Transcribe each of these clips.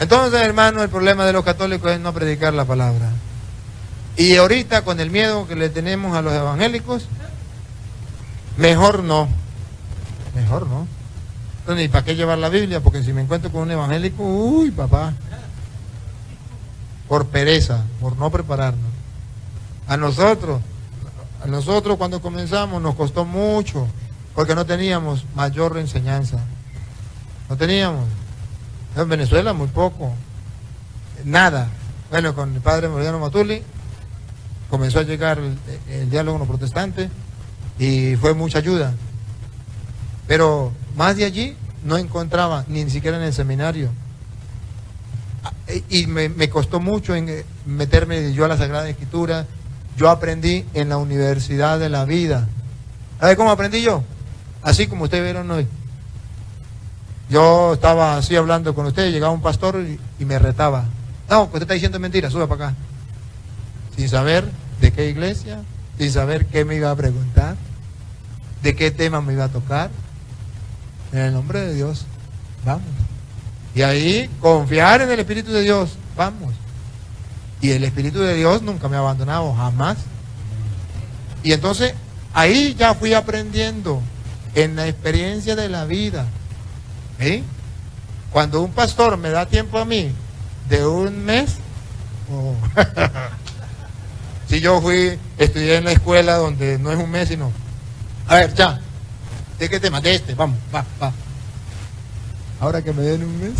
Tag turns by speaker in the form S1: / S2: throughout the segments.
S1: Entonces, hermano, el problema de los católicos es no predicar la palabra. Y ahorita, con el miedo que le tenemos a los evangélicos, mejor no. Mejor no. Entonces, ¿y para qué llevar la Biblia? Porque si me encuentro con un evangélico, uy, papá. Por pereza, por no prepararnos. A nosotros cuando comenzamos nos costó mucho, porque no teníamos mayor enseñanza. No teníamos. En Venezuela muy poco. Nada. Bueno, con el padre Moriano Matuli comenzó a llegar el diálogo no protestante y fue mucha ayuda. Pero más de allí no encontraba, ni siquiera en el seminario. Y me costó mucho meterme yo a la Sagrada Escritura. Yo aprendí en la Universidad de la Vida. ¿Sabe cómo aprendí yo? Así como ustedes vieron hoy. Yo estaba así hablando con ustedes, llegaba un pastor y me retaba. No, que usted está diciendo mentira, suba para acá. Sin saber de qué iglesia, sin saber qué me iba a preguntar, de qué tema me iba a tocar. En el nombre de Dios, vamos. Y ahí, confiar en el Espíritu de Dios, vamos. Y el Espíritu de Dios nunca me ha abandonado, jamás. Y entonces, ahí ya fui aprendiendo, en la experiencia de la vida. ¿Sí? Cuando un pastor me da tiempo a mí, de un mes, oh. Si yo estudié en la escuela donde no es un mes, sino, a ver, ya, ¿de qué tema? De este, vamos, va. Ahora que me den un mes,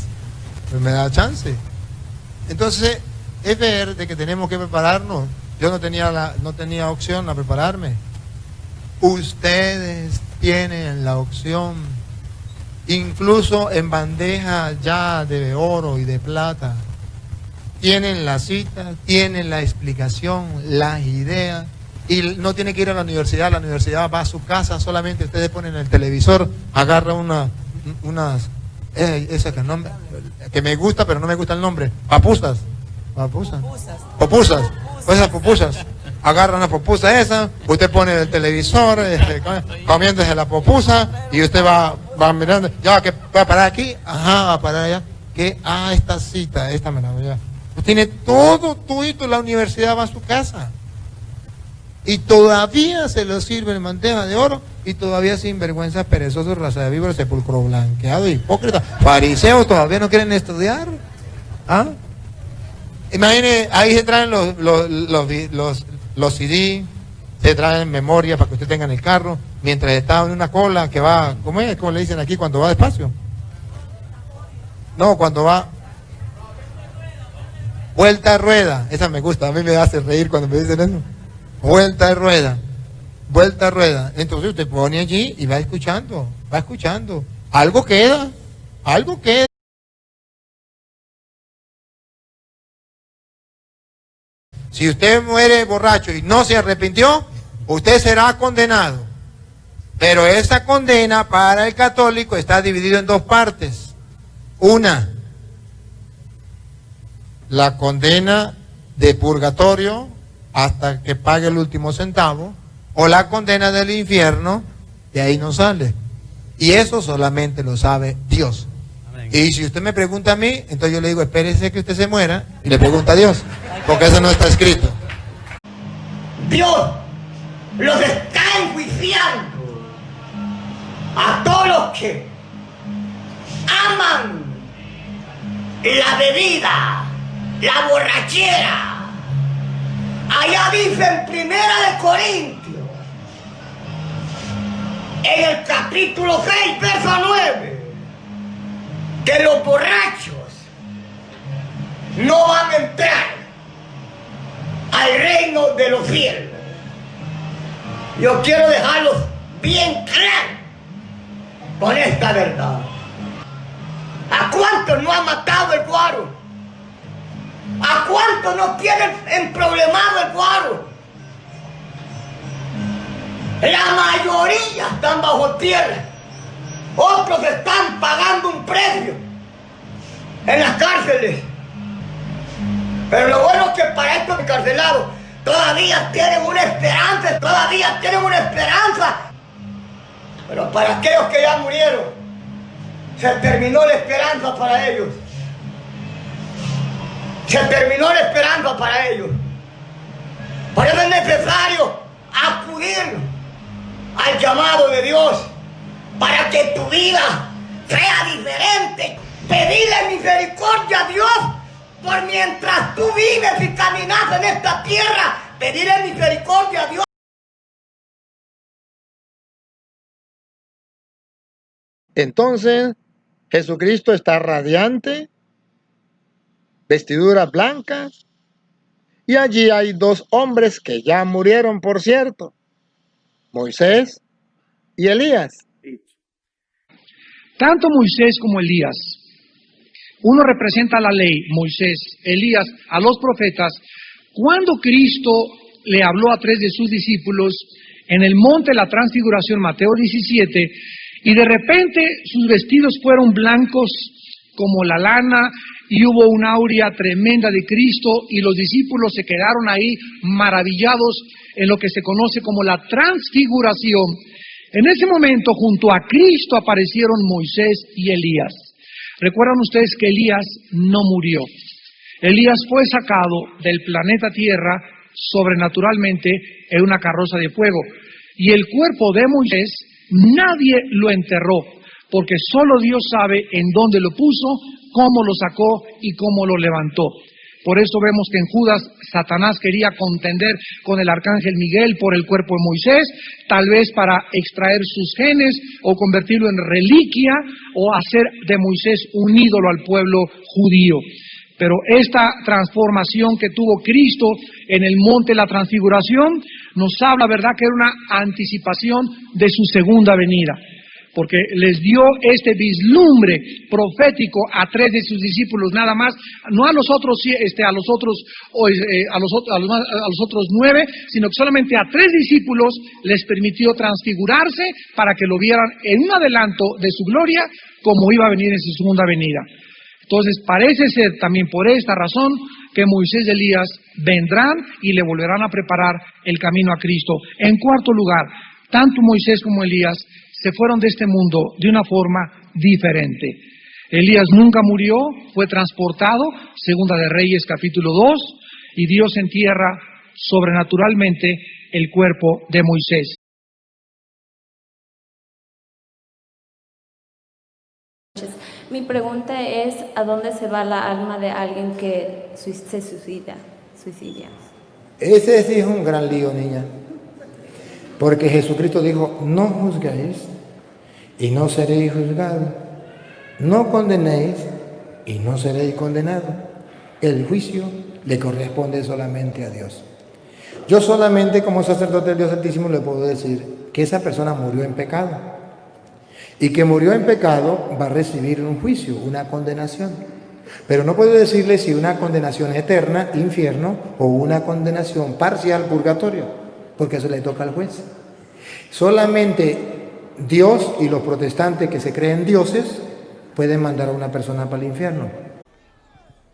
S1: pues me da chance. Entonces, es ver de que tenemos que prepararnos. Yo no tenía opción a prepararme. Ustedes tienen la opción, incluso en bandeja ya de oro y de plata. Tienen la cita, tienen la explicación, las ideas, y no tiene que ir a la universidad va a su casa, solamente ustedes ponen el televisor, agarra unas, esa que me gusta, pero no me gusta el nombre, papusas, pues esas pupusas, agarra una popusa esa, usted pone el televisor, comiéndose la popusa, y usted va mirando, ya que va a parar aquí, ajá, va a parar allá, esta cita, esta maravilla. Tiene todo, la universidad va a su casa. Y todavía se lo sirve en bandeja de oro, y todavía sin vergüenza, perezosos, raza de víbora, sepulcro blanqueado, hipócrita, fariseos, todavía no quieren estudiar. ¿Ah? Imagine, ahí se traen los CD, se traen memoria para que usted tenga en el carro, mientras está en una cola que va, ¿cómo es? ¿Cómo le dicen aquí cuando va despacio? No, cuando va vuelta de rueda, esa me gusta, a mí me hace reír cuando me dicen eso. Vuelta de rueda. Entonces usted pone allí y va escuchando. Algo queda. Si usted muere borracho y no se arrepintió, usted será condenado. Pero esa condena para el católico está dividida en dos partes. Una, la condena de purgatorio hasta que pague el último centavo, o la condena del infierno, de ahí no sale. Y eso solamente lo sabe Dios. Amén. Y si usted me pregunta a mí, entonces yo le digo, espérese que usted se muera, y le pregunta a Dios, porque eso no está escrito.
S2: Dios los está enjuiciando a todos los que aman la bebida, la borrachera. Allá dice en 1 Corintios, en el capítulo 6, verso 9, que los borrachos no van a entrar al reino de los cielos. Yo quiero dejarlos bien claros con esta verdad. ¿A cuántos no ha matado el guaro? ¿A cuántos no tienen emproblemado el guaro? La mayoría están bajo tierra. Otros están pagando un precio en las cárceles. Pero lo bueno es que para estos encarcelados todavía tienen una esperanza, Pero para aquellos que ya murieron, se terminó la esperanza para ellos. Se terminó la esperanza para ellos. Por eso es necesario acudir al llamado de Dios para que tu vida sea diferente. Pedirle misericordia a Dios por mientras tú vives y caminas en esta tierra. Pedirle misericordia a Dios.
S1: Entonces, Jesucristo está radiante, vestiduras blancas, y allí hay dos hombres que ya murieron, por cierto, Moisés y Elías.
S3: Tanto Moisés como Elías, uno representa la ley, Moisés, Elías, a los profetas. Cuando Cristo le habló a 3 de sus discípulos en el monte de la transfiguración, Mateo 17, y de repente sus vestidos fueron blancos como la lana, y hubo una aurea tremenda de Cristo, y los discípulos se quedaron ahí maravillados en lo que se conoce como la transfiguración. En ese momento, junto a Cristo aparecieron Moisés y Elías. Recuerdan ustedes que Elías no murió. Elías fue sacado del planeta Tierra sobrenaturalmente en una carroza de fuego. Y el cuerpo de Moisés nadie lo enterró, porque solo Dios sabe en dónde lo puso, cómo lo sacó y cómo lo levantó. Por eso vemos que en Judas Satanás quería contender con el arcángel Miguel por el cuerpo de Moisés, tal vez para extraer sus genes o convertirlo en reliquia o hacer de Moisés un ídolo al pueblo judío. Pero esta transformación que tuvo Cristo en el monte de la transfiguración nos habla, ¿verdad?, que era una anticipación de su segunda venida, porque les dio este vislumbre profético a 3 de sus discípulos nada más, no a los otros, a los otros 9, sino que solamente a 3 discípulos les permitió transfigurarse para que lo vieran en un adelanto de su gloria, como iba a venir en su segunda venida. Entonces parece ser también por esta razón que Moisés y Elías vendrán y le volverán a preparar el camino a Cristo. En cuarto lugar, tanto Moisés como Elías se fueron de este mundo de una forma diferente. Elías nunca murió, fue transportado, Segunda de Reyes capítulo 2, y Dios entierra sobrenaturalmente el cuerpo de Moisés.
S4: Mi pregunta es, ¿a dónde se va la alma de alguien que se suicida?
S1: Ese sí es un gran lío, niña. Porque Jesucristo dijo, no juzguéis y no seréis juzgados. No condenéis y no seréis condenados. El juicio le corresponde solamente a Dios. Yo solamente como sacerdote del Dios Altísimo le puedo decir que esa persona murió en pecado. Y que murió en pecado va a recibir un juicio, una condenación. Pero no puedo decirle si una condenación eterna, infierno, o una condenación parcial, purgatorio, porque eso le toca al juez. Solamente Dios y los protestantes que se creen dioses pueden mandar a una persona para el infierno.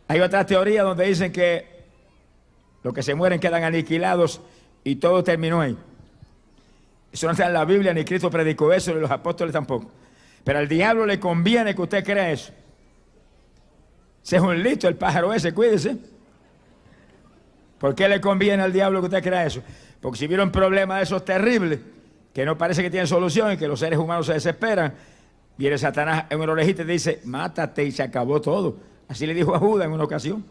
S5: Hay otra teoría donde dicen que los que se mueren quedan aniquilados y todo terminó ahí. Eso no está en la Biblia, ni Cristo predicó eso, ni los apóstoles tampoco. Pero al diablo le conviene que usted crea eso. Ese es un listo, el pájaro ese, cuídese. ¿Por qué le conviene al diablo que usted crea eso? Porque si viene un problema de esos terribles, que no parece que tienen solución y que los seres humanos se desesperan, viene Satanás en una orejita y dice, mátate y se acabó todo. Así le dijo a Judas en una ocasión.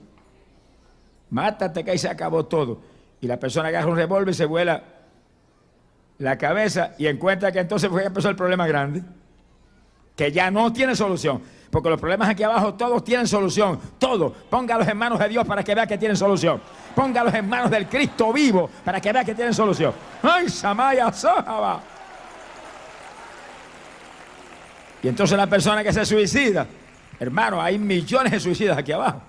S5: Mátate que ahí se acabó todo. Y la persona agarra un revólver y se vuela la cabeza y encuentra que entonces fue que empezó el problema grande, que ya no tiene solución, porque los problemas aquí abajo todos tienen solución, todos. Póngalos en manos de Dios para que vea que tienen solución. Póngalos en manos del Cristo vivo para que vea que tienen solución. ¡Ay, Samaya Sahaba! Y entonces la persona que se suicida, hermano, hay millones de suicidas aquí abajo.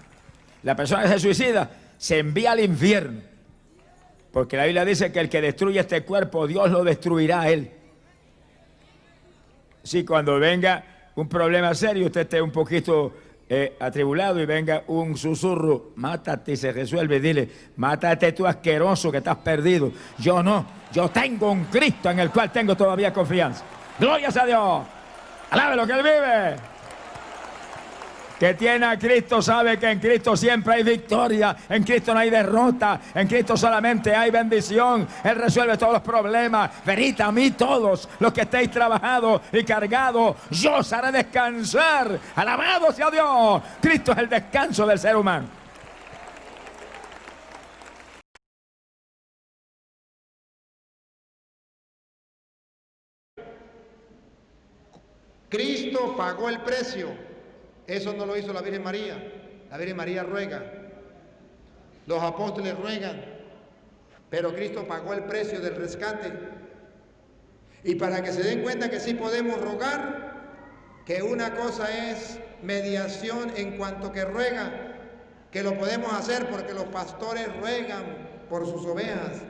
S5: La persona que se suicida se envía al infierno. Porque la Biblia dice que el que destruye este cuerpo, Dios lo destruirá a él. Sí, cuando venga un problema serio, usted esté un poquito atribulado y venga un susurro, mátate y se resuelve. Dile, mátate tú asqueroso que estás perdido. Yo no, yo tengo un Cristo en el cual tengo todavía confianza. Glorias a Dios. Alabe lo que Él vive. Que tiene a Cristo sabe que en Cristo siempre hay victoria, en Cristo no hay derrota, en Cristo solamente hay bendición. Él resuelve todos los problemas. Venid a mí todos los que estéis trabajados y cargados, yo os haré descansar. Alabado sea Dios. Cristo es el descanso del ser humano.
S1: Cristo pagó el precio. Eso no lo hizo la Virgen María. La Virgen María ruega. Los apóstoles ruegan. Pero Cristo pagó el precio del rescate. Y para que se den cuenta que sí podemos rogar, que una cosa es mediación en cuanto que ruega, que lo podemos hacer porque los pastores ruegan por sus ovejas,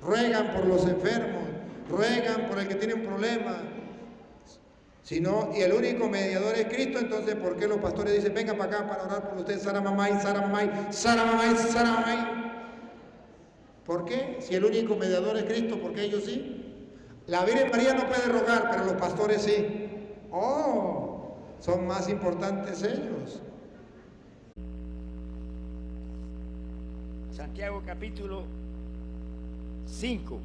S1: ruegan por los enfermos, ruegan por el que tiene un problema. Sino, y el único mediador es Cristo. Entonces, ¿por qué los pastores dicen, venga para acá para orar por usted, Sara Mamay, Sara Mamay, Sara Mamay, Sara Mamay? ¿Por qué? Si el único mediador es Cristo, ¿por qué ellos sí? La Virgen María no puede rogar, pero los pastores sí. ¡Oh! Son más importantes ellos.
S5: Santiago capítulo 5,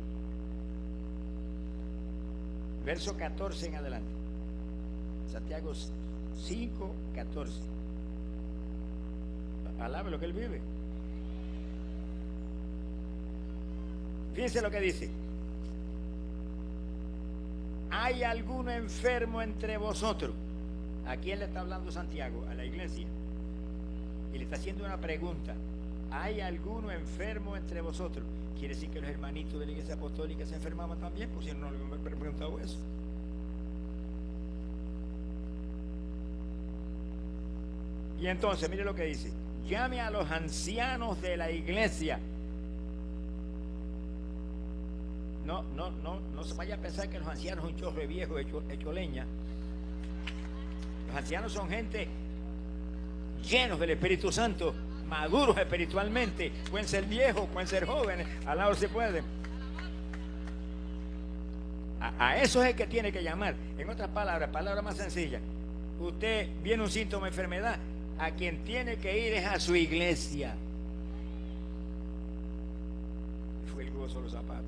S5: verso 14 en adelante. Santiago 5, 14. Alabe lo que él vive. Fíjense lo que dice. ¿Hay alguno enfermo entre vosotros? ¿A quién le está hablando Santiago? A la iglesia. Y le está haciendo una pregunta. ¿Hay alguno enfermo entre vosotros? Quiere decir que los hermanitos de la iglesia apostólica se enfermaban también, por si no le he preguntado eso. Y entonces, mire lo que dice. Llame a los ancianos de la iglesia. No se vaya a pensar que los ancianos son un chorre viejo hecho leña. Los ancianos son gente llenos del Espíritu Santo, maduros espiritualmente. Pueden ser viejos, pueden ser jóvenes, al lado se pueden. A eso es el que tiene que llamar. En otras palabras, palabras más sencillas. Usted viene un síntoma de enfermedad, a quien tiene que ir es a su iglesia. Fue el gozo de los zapatos.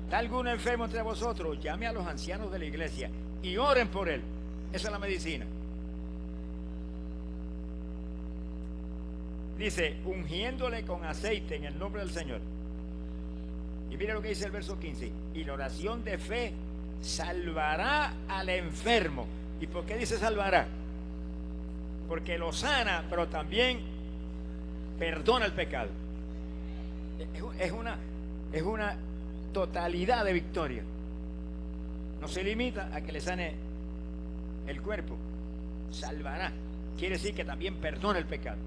S5: ¿Está alguno enfermo entre vosotros? Llame a los ancianos de la iglesia y oren por él. Esa es la medicina. Dice, ungiéndole con aceite en el nombre del Señor. Y mire lo que dice el verso 15. Y la oración de fe salvará al enfermo. ¿Y por qué dice salvará? Porque lo sana, pero también perdona el pecado. Es una totalidad de victoria. No se limita a que le sane el cuerpo. Salvará. Quiere decir que también perdona el pecado.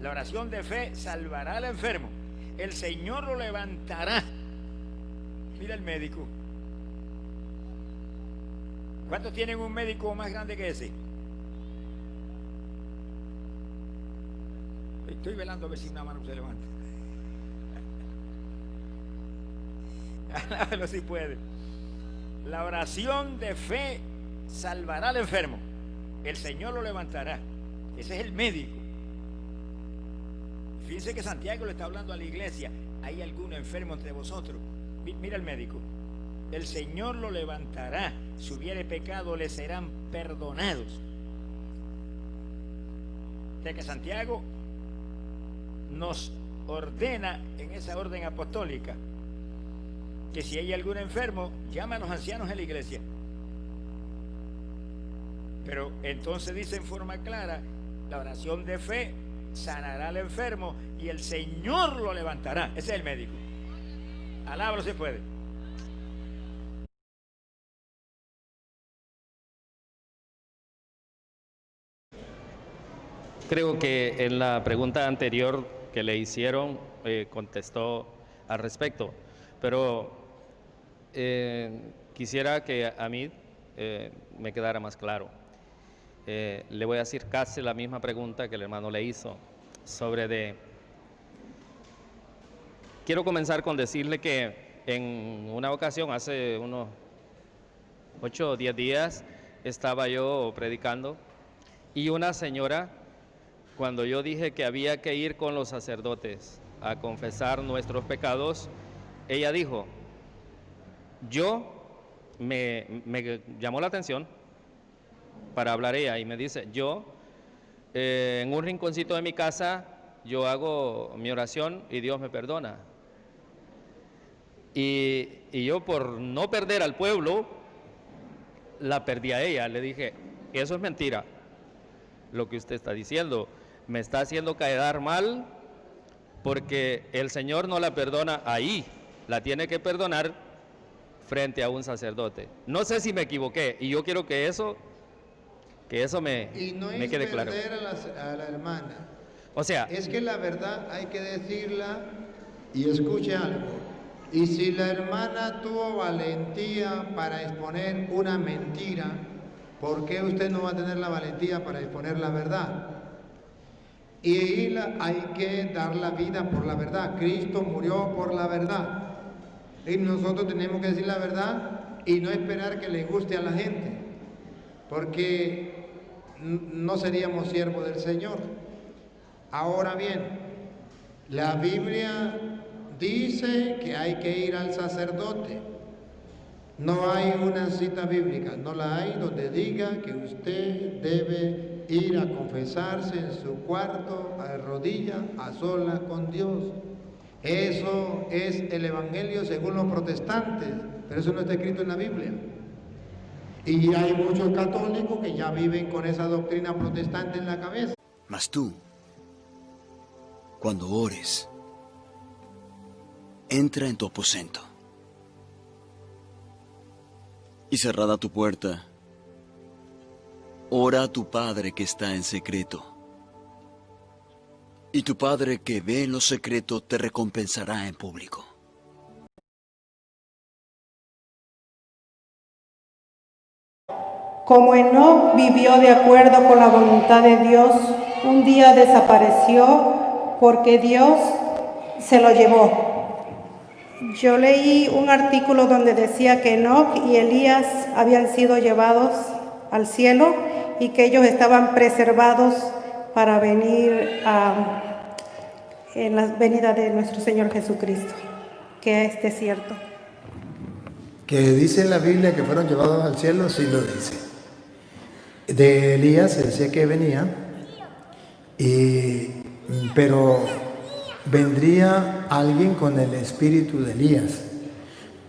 S5: La oración de fe salvará al enfermo. El Señor lo levantará. Mira el médico. ¿Cuántos tienen un médico más grande que ese? Estoy velando a ver si una mano se levanta. Alábalo si puede. La oración de fe salvará al enfermo. El Señor lo levantará. Ese es el médico. Fíjense que Santiago le está hablando a la iglesia. ¿Hay algún enfermo entre vosotros? Mira el médico. El Señor lo levantará. Si hubiere pecado, le serán perdonados. O sea que Santiago nos ordena en esa orden apostólica que si hay algún enfermo, llama a los ancianos de la iglesia. Pero entonces dice en forma clara, la oración de fe sanará al enfermo y el Señor lo levantará. Ese es el médico. Alábalo si puede.
S6: Creo que en la pregunta anterior que le hicieron contestó al respecto, pero quisiera que a mí me quedara más claro. Le voy a decir casi la misma pregunta que el hermano le hizo Quiero comenzar con decirle que en una ocasión, hace unos 8 o 10 días, estaba yo predicando y una señora, cuando yo dije que había que ir con los sacerdotes a confesar nuestros pecados, ella dijo, me llamó la atención para hablar ella y me dice, en un rinconcito de mi casa, yo hago mi oración y Dios me perdona. Y yo, por no perder al pueblo, la perdí a ella. Le dije, eso es mentira, lo que usted está diciendo. Me está haciendo quedar mal porque el Señor no la perdona ahí, la tiene que perdonar frente a un sacerdote. No sé si me equivoqué y yo quiero que eso me quede claro.
S1: Y no es perder a la hermana.
S6: O sea,
S1: es que la verdad hay que decirla y escuche algo. Y si la hermana tuvo valentía para exponer una mentira, ¿por qué usted no va a tener la valentía para exponer la verdad? Y hay que dar la vida por la verdad. Cristo murió por la verdad. Y nosotros tenemos que decir la verdad y no esperar que le guste a la gente, porque no seríamos siervos del Señor. Ahora bien, la Biblia dice que hay que ir al sacerdote. No hay una cita bíblica, no la hay donde diga que usted debe ir a confesarse en su cuarto, a rodillas, a solas con Dios. Eso es el evangelio según los protestantes, pero eso no está escrito en la Biblia. Y hay muchos católicos que ya viven con esa doctrina protestante en la cabeza.
S7: Mas tú, cuando ores, entra en tu aposento y cerrada tu puerta, ora a tu Padre que está en secreto. Y tu Padre que ve en lo secreto te recompensará en público.
S8: Como Enoc vivió de acuerdo con la voluntad de Dios, un día desapareció porque Dios se lo llevó. Yo leí un artículo donde decía que Enoc y Elías habían sido llevados al cielo y que ellos estaban preservados para venir en la venida de nuestro Señor Jesucristo, que es cierto.
S1: Que dice en la Biblia que fueron llevados al cielo, sí lo dice. De Elías se decía que venía, pero vendría alguien con el espíritu de Elías.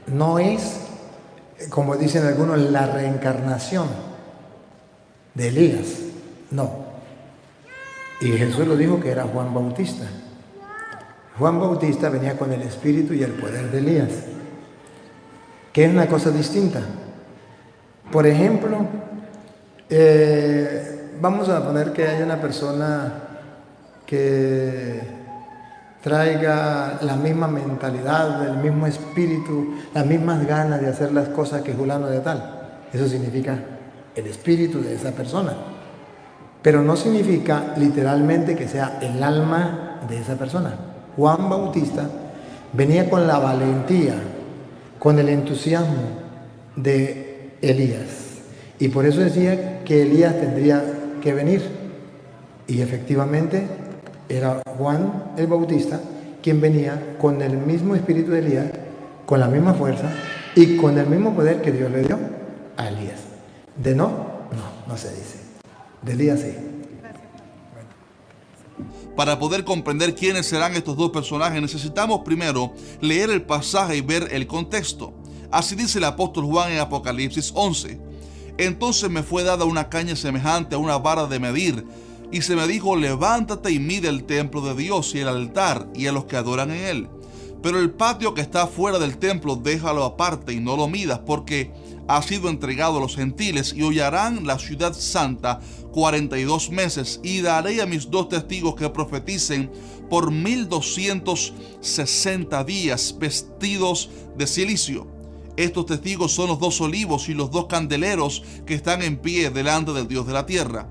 S1: No es, como dicen algunos, la reencarnación de Elías, no. Y Jesús lo dijo que era Juan Bautista. Juan Bautista venía con el espíritu y el poder de Elías, que es una cosa distinta. Por ejemplo, vamos a poner que hay una persona que traiga la misma mentalidad, el mismo espíritu, las mismas ganas de hacer las cosas que fulano de tal. Eso significa el espíritu de esa persona. Pero no significa literalmente que sea el alma de esa persona. Juan Bautista venía con la valentía, con el entusiasmo de Elías. Y por eso decía que Elías tendría que venir. Y efectivamente era Juan el Bautista quien venía con el mismo espíritu de Elías, con la misma fuerza y con el mismo poder que Dios le dio a Elías. De no se dice. De Elías sí.
S9: Para poder comprender quiénes serán estos dos personajes, necesitamos primero leer el pasaje y ver el contexto. Así dice el apóstol Juan en Apocalipsis 11. Entonces me fue dada una caña semejante a una vara de medir, y se me dijo, levántate y mide el templo de Dios y el altar y a los que adoran en él. Pero el patio que está fuera del templo déjalo aparte y no lo midas, porque ha sido entregado a los gentiles y hollarán la ciudad santa 42 meses, y daré a mis 2 testigos que profeticen por 1260 días vestidos de cilicio. Estos testigos son los 2 olivos y los 2 candeleros que están en pie delante del Dios de la tierra.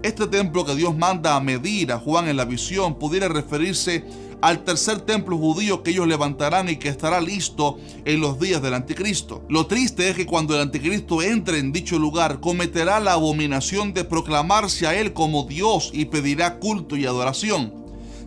S9: Este templo que Dios manda a medir a Juan en la visión pudiera referirse al tercer templo judío que ellos levantarán y que estará listo en los días del anticristo. Lo triste es que cuando el anticristo entre en dicho lugar, cometerá la abominación de proclamarse a él como Dios y pedirá culto y adoración.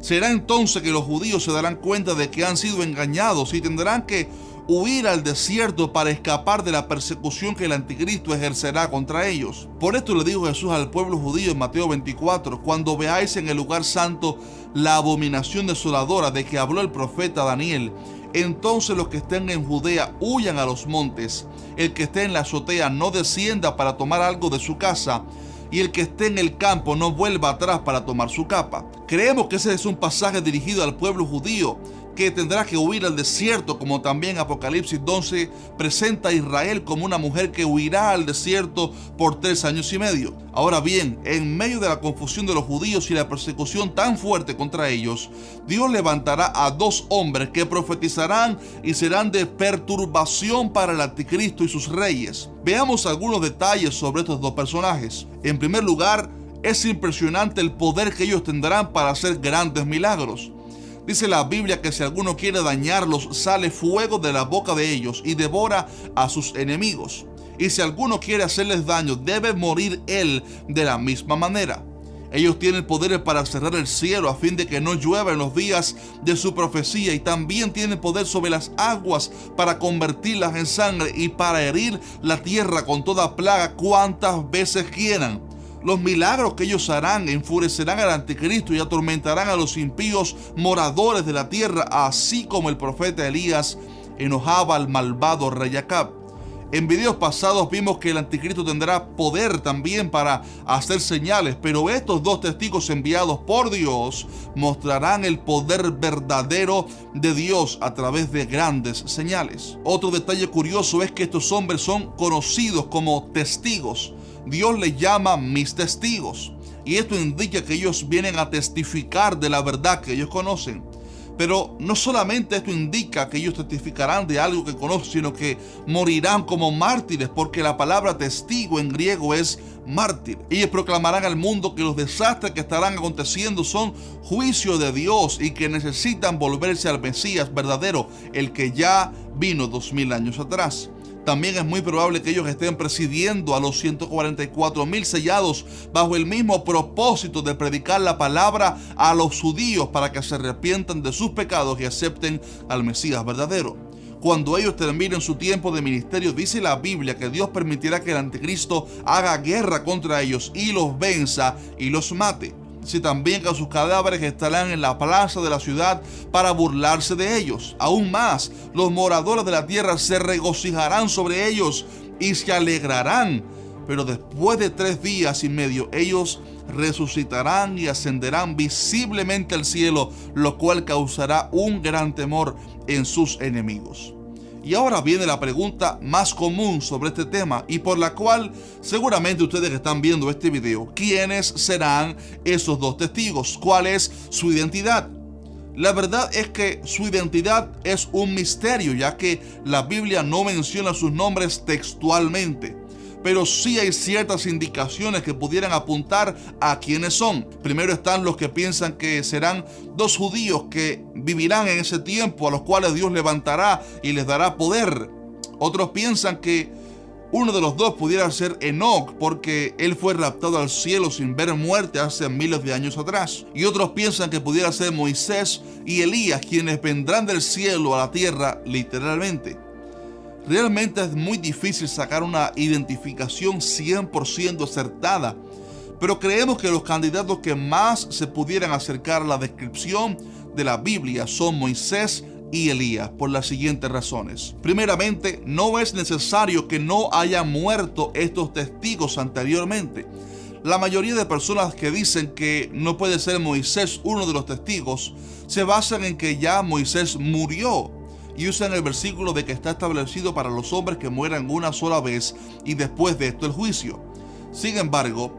S9: Será entonces que los judíos se darán cuenta de que han sido engañados y tendrán que huir al desierto para escapar de la persecución que el anticristo ejercerá contra ellos. Por esto le dijo Jesús al pueblo judío en Mateo 24: cuando veáis en el lugar santo la abominación desoladora de que habló el profeta Daniel, entonces los que estén en Judea huyan a los montes. El que esté en la azotea no descienda para tomar algo de su casa, y el que esté en el campo no vuelva atrás para tomar su capa. Creemos que ese es un pasaje dirigido al pueblo judío que tendrá que huir al desierto, como también Apocalipsis 12 presenta a Israel como una mujer que huirá al desierto por 3 años y medio. Ahora bien, en medio de la confusión de los judíos y la persecución tan fuerte contra ellos, Dios levantará a 2 hombres que profetizarán y serán de perturbación para el anticristo y sus reyes. Veamos algunos detalles sobre estos 2 personajes. En primer lugar, es impresionante el poder que ellos tendrán para hacer grandes milagros. Dice la Biblia que si alguno quiere dañarlos, sale fuego de la boca de ellos y devora a sus enemigos. Y si alguno quiere hacerles daño, debe morir él de la misma manera. Ellos tienen poderes para cerrar el cielo a fin de que no llueva en los días de su profecía, y también tienen poder sobre las aguas para convertirlas en sangre y para herir la tierra con toda plaga cuantas veces quieran. Los milagros que ellos harán enfurecerán al anticristo y atormentarán a los impíos moradores de la tierra, así como el profeta Elías enojaba al malvado rey Acab. En videos pasados vimos que el anticristo tendrá poder también para hacer señales, pero estos 2 testigos enviados por Dios mostrarán el poder verdadero de Dios a través de grandes señales. Otro detalle curioso es que estos hombres son conocidos como testigos. Dios les llama mis testigos, y esto indica que ellos vienen a testificar de la verdad que ellos conocen. Pero no solamente esto indica que ellos testificarán de algo que conocen, sino que morirán como mártires, porque la palabra testigo en griego es mártir. Ellos proclamarán al mundo que los desastres que estarán aconteciendo son juicio de Dios y que necesitan volverse al Mesías verdadero, el que ya vino 2000 años atrás. También es muy probable que ellos estén presidiendo a los 144,000 sellados bajo el mismo propósito de predicar la palabra a los judíos para que se arrepientan de sus pecados y acepten al Mesías verdadero. Cuando ellos terminen su tiempo de ministerio, dice la Biblia que Dios permitirá que el anticristo haga guerra contra ellos y los venza y los mate. Si también que sus cadáveres estarán en la plaza de la ciudad para burlarse de ellos. Aún más, los moradores de la tierra se regocijarán sobre ellos y se alegrarán. Pero después de 3 días y medio, ellos resucitarán y ascenderán visiblemente al cielo, lo cual causará un gran temor en sus enemigos. Y ahora viene la pregunta más común sobre este tema y por la cual seguramente ustedes que están viendo este video: ¿quiénes serán esos 2 testigos? ¿Cuál es su identidad? La verdad es que su identidad es un misterio, ya que la Biblia no menciona sus nombres textualmente. Pero sí hay ciertas indicaciones que pudieran apuntar a quiénes son. Primero están los que piensan que serán 2 judíos que vivirán en ese tiempo, a los cuales Dios levantará y les dará poder. Otros piensan que uno de los 2 pudiera ser Enoc, porque él fue raptado al cielo sin ver muerte hace miles de años atrás. Y otros piensan que pudiera ser Moisés y Elías, quienes vendrán del cielo a la tierra literalmente. Realmente es muy difícil sacar una identificación 100% acertada, pero creemos que los candidatos que más se pudieran acercar a la descripción de la Biblia son Moisés y Elías, por las siguientes razones. Primeramente, no es necesario que no hayan muerto estos testigos anteriormente. La mayoría de personas que dicen que no puede ser Moisés uno de los testigos se basan en que ya Moisés murió y usan el versículo de que está establecido para los hombres que mueran una sola vez y después de esto el juicio. Sin embargo,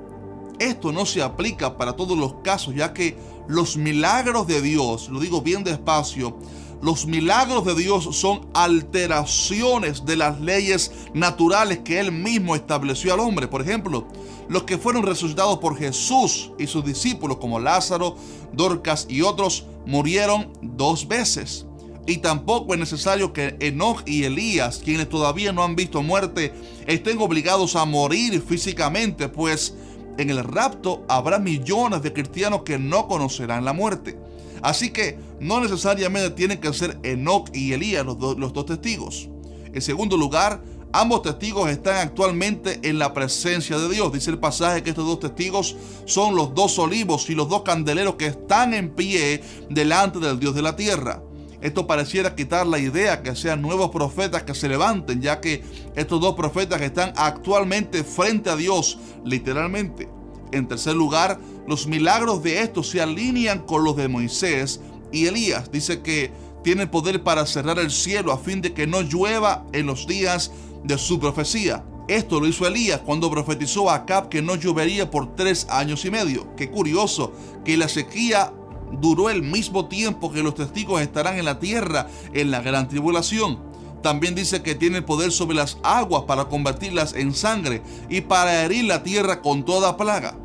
S9: esto no se aplica para todos los casos, ya que los milagros de Dios, lo digo bien despacio, los milagros de Dios son alteraciones de las leyes naturales que Él mismo estableció al hombre. Por ejemplo, los que fueron resucitados por Jesús y sus discípulos, como Lázaro, Dorcas y otros, murieron 2 veces. Y tampoco es necesario que Enoc y Elías, quienes todavía no han visto muerte, estén obligados a morir físicamente, pues en el rapto habrá millones de cristianos que no conocerán la muerte. Así que no necesariamente tienen que ser Enoc y Elías los dos testigos. En segundo lugar, ambos testigos están actualmente en la presencia de Dios. Dice el pasaje que estos 2 testigos son los 2 olivos y los 2 candeleros que están en pie delante del Dios de la tierra. Esto pareciera quitar la idea que sean nuevos profetas que se levanten, ya que estos 2 profetas están actualmente frente a Dios, literalmente. En tercer lugar, los milagros de estos se alinean con los de Moisés y Elías. Dice que tienen poder para cerrar el cielo a fin de que no llueva en los días de su profecía. Esto lo hizo Elías cuando profetizó a Acab que no llovería por 3 años y medio. Qué curioso que la sequía duró el mismo tiempo que los testigos estarán en la tierra en la gran tribulación. También dice que tiene poder sobre las aguas para convertirlas en sangre y para herir la tierra con toda plaga.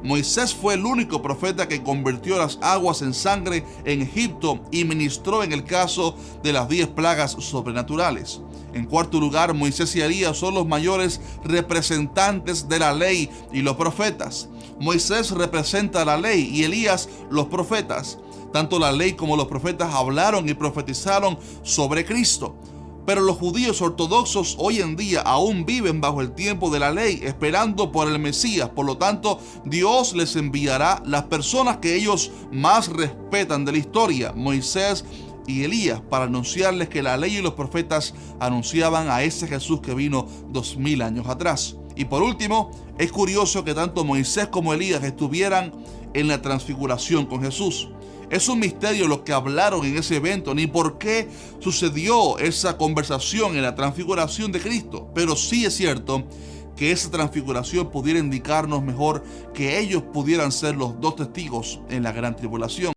S9: Moisés fue el único profeta que convirtió las aguas en sangre en Egipto y ministró en el caso de las 10 plagas sobrenaturales. En cuarto lugar, Moisés y Elías son los mayores representantes de la ley y los profetas. Moisés representa la ley y Elías los profetas. Tanto la ley como los profetas hablaron y profetizaron sobre Cristo. Pero los judíos ortodoxos hoy en día aún viven bajo el tiempo de la ley, esperando por el Mesías. Por lo tanto, Dios les enviará las personas que ellos más respetan de la historia, Moisés y Elías, para anunciarles que la ley y los profetas anunciaban a ese Jesús que vino 2000 años atrás. Y por último, es curioso que tanto Moisés como Elías estuvieran en la transfiguración con Jesús. Es un misterio lo que hablaron en ese evento, ni por qué sucedió esa conversación en la transfiguración de Cristo. Pero sí es cierto que esa transfiguración pudiera indicarnos mejor que ellos pudieran ser los 2 testigos en la gran tribulación.